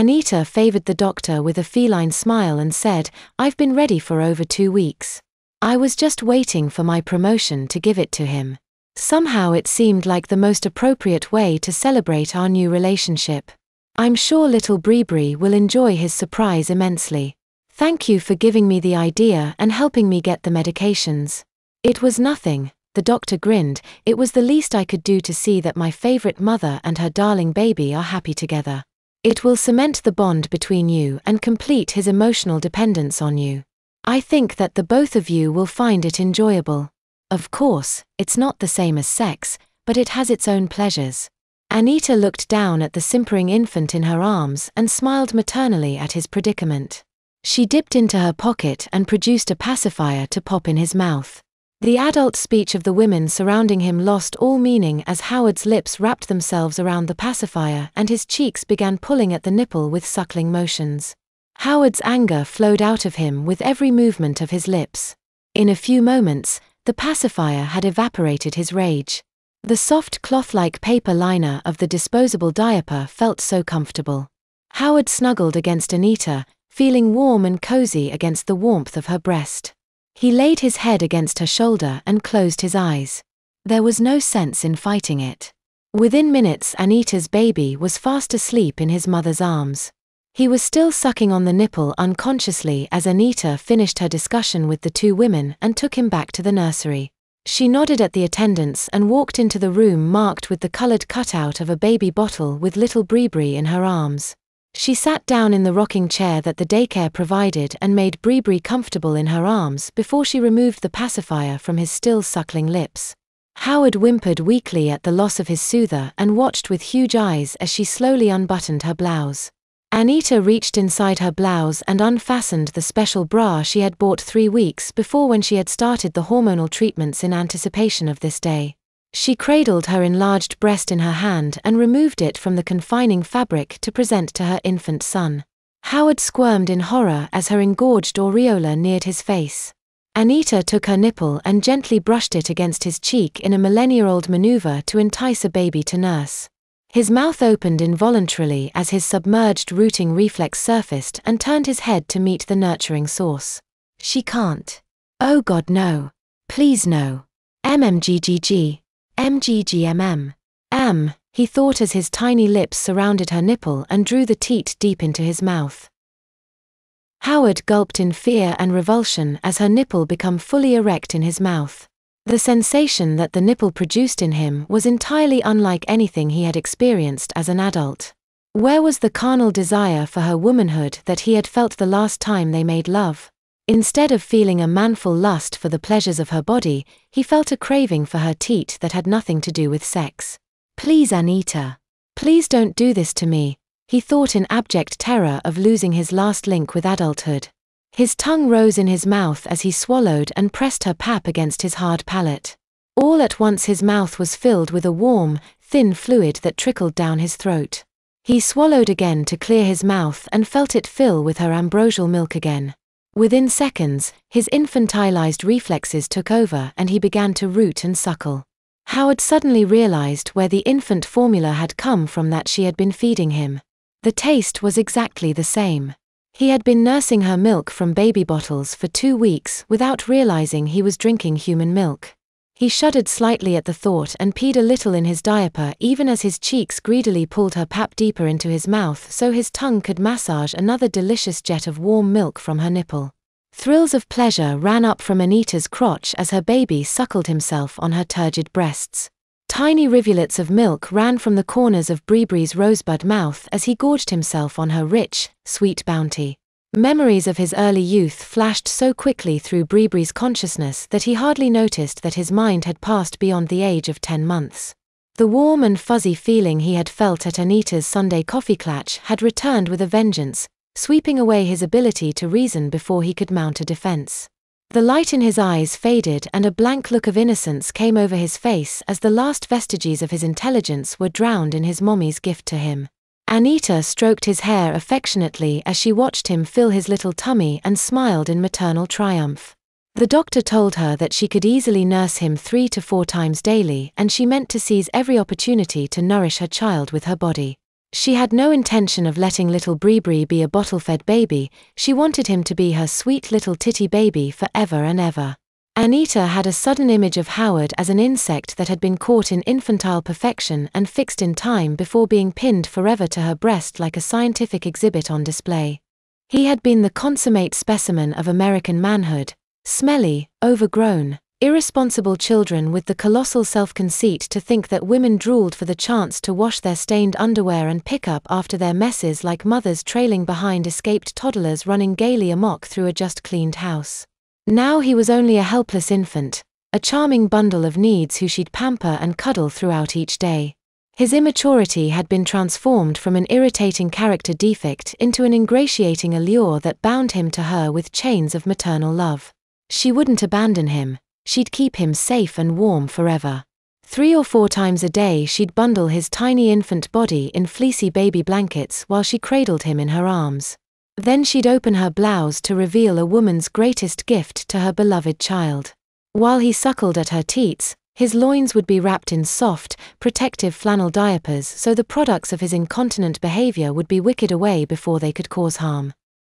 Anita favored the doctor with a feline smile and said, "I've been ready for over 2 weeks. I was just waiting for my promotion to give it to him." Somehow it seemed like the most appropriate way to celebrate our new relationship. "I'm sure little Bree will enjoy his surprise immensely. Thank you for giving me the idea and helping me get the medications." "It was nothing," the doctor grinned. "It was the least I could do to see that my favorite mother and her darling baby are happy together. It will cement the bond between you and complete his emotional dependence on you. I think that the both of you will find it enjoyable. Of course, it's not the same as sex, but it has its own pleasures." Anita looked down at the simpering infant in her arms and smiled maternally at his predicament. She dipped into her pocket and produced a pacifier to pop in his mouth. The adult speech of the women surrounding him lost all meaning as Howard's lips wrapped themselves around the pacifier and his cheeks began pulling at the nipple with suckling motions. Howard's anger flowed out of him with every movement of his lips. In a few moments, the pacifier had evaporated his rage. The soft cloth-like paper liner of the disposable diaper felt so comfortable. Howard snuggled against Anita, feeling warm and cozy against the warmth of her breast. He laid his head against her shoulder and closed his eyes. There was no sense in fighting it. Within minutes, Anita's baby was fast asleep in his mother's arms. He was still sucking on the nipple unconsciously as Anita finished her discussion with the two women and took him back to the nursery. She nodded at the attendants and walked into the room marked with the colored cutout of a baby bottle with little Bree in her arms. She sat down in the rocking chair that the daycare provided and made Bree comfortable in her arms before she removed the pacifier from his still suckling lips. Howard whimpered weakly at the loss of his soother and watched with huge eyes as she slowly unbuttoned her blouse. Anita reached inside her blouse and unfastened the special bra she had bought 3 weeks before when she had started the hormonal treatments in anticipation of this day. She cradled her enlarged breast in her hand and removed it from the confining fabric to present to her infant son. Howard squirmed in horror as her engorged aureola neared his face. Anita took her nipple and gently brushed it against his cheek in a millennia-old maneuver to entice a baby to nurse. His mouth opened involuntarily as his submerged rooting reflex surfaced and turned his head to meet the nurturing source. "She can't. Oh God, no. Please no. MMGGG. MGGMM. He thought as his tiny lips surrounded her nipple and drew the teat deep into his mouth. Howard gulped in fear and revulsion as her nipple became fully erect in his mouth. The sensation that the nipple produced in him was entirely unlike anything he had experienced as an adult. Where was the carnal desire for her womanhood that he had felt the last time they made love? Instead of feeling a manful lust for the pleasures of her body, he felt a craving for her teat that had nothing to do with sex. "Please, Anita. Please don't do this to me," he thought in abject terror of losing his last link with adulthood. His tongue rose in his mouth as he swallowed and pressed her pap against his hard palate. All at once his mouth was filled with a warm, thin fluid that trickled down his throat. He swallowed again to clear his mouth and felt it fill with her ambrosial milk again. Within seconds, his infantilized reflexes took over and he began to root and suckle. Howard suddenly realized where the infant formula had come from that she had been feeding him. The taste was exactly the same. He had been nursing her milk from baby bottles for 2 weeks without realizing he was drinking human milk. He shuddered slightly at the thought and peed a little in his diaper even as his cheeks greedily pulled her pap deeper into his mouth so his tongue could massage another delicious jet of warm milk from her nipple. Thrills of pleasure ran up from Anita's crotch as her baby suckled himself on her turgid breasts. Tiny rivulets of milk ran from the corners of Bree's rosebud mouth as he gorged himself on her rich, sweet bounty. Memories of his early youth flashed so quickly through Bree's consciousness that he hardly noticed that his mind had passed beyond the age of 10 months. The warm and fuzzy feeling he had felt at Anita's Sunday coffee clutch had returned with a vengeance, sweeping away his ability to reason before he could mount a defense. The light in his eyes faded and a blank look of innocence came over his face as the last vestiges of his intelligence were drowned in his mommy's gift to him. Anita stroked his hair affectionately as she watched him fill his little tummy and smiled in maternal triumph. The doctor told her that she could easily nurse him 3 to 4 times daily and she meant to seize every opportunity to nourish her child with her body. She had no intention of letting little Bree be a bottle-fed baby. She wanted him to be her sweet little titty baby forever and ever. Anita had a sudden image of Howard as an insect that had been caught in infantile perfection and fixed in time before being pinned forever to her breast like a scientific exhibit on display. He had been the consummate specimen of American manhood. Smelly, overgrown, irresponsible children with the colossal self-conceit to think that women drooled for the chance to wash their stained underwear and pick up after their messes like mothers trailing behind escaped toddlers running gaily amok through a just-cleaned house. Now he was only a helpless infant, a charming bundle of needs who she'd pamper and cuddle throughout each day. His immaturity had been transformed from an irritating character defect into an ingratiating allure that bound him to her with chains of maternal love. She wouldn't abandon him. She'd keep him safe and warm forever. 3 or 4 times a day she'd bundle his tiny infant body in fleecy baby blankets while she cradled him in her arms. Then she'd open her blouse to reveal a woman's greatest gift to her beloved child. While he suckled at her teats, his loins would be wrapped in soft, protective flannel diapers so the products of his incontinent behavior would be wicked away before they could cause harm.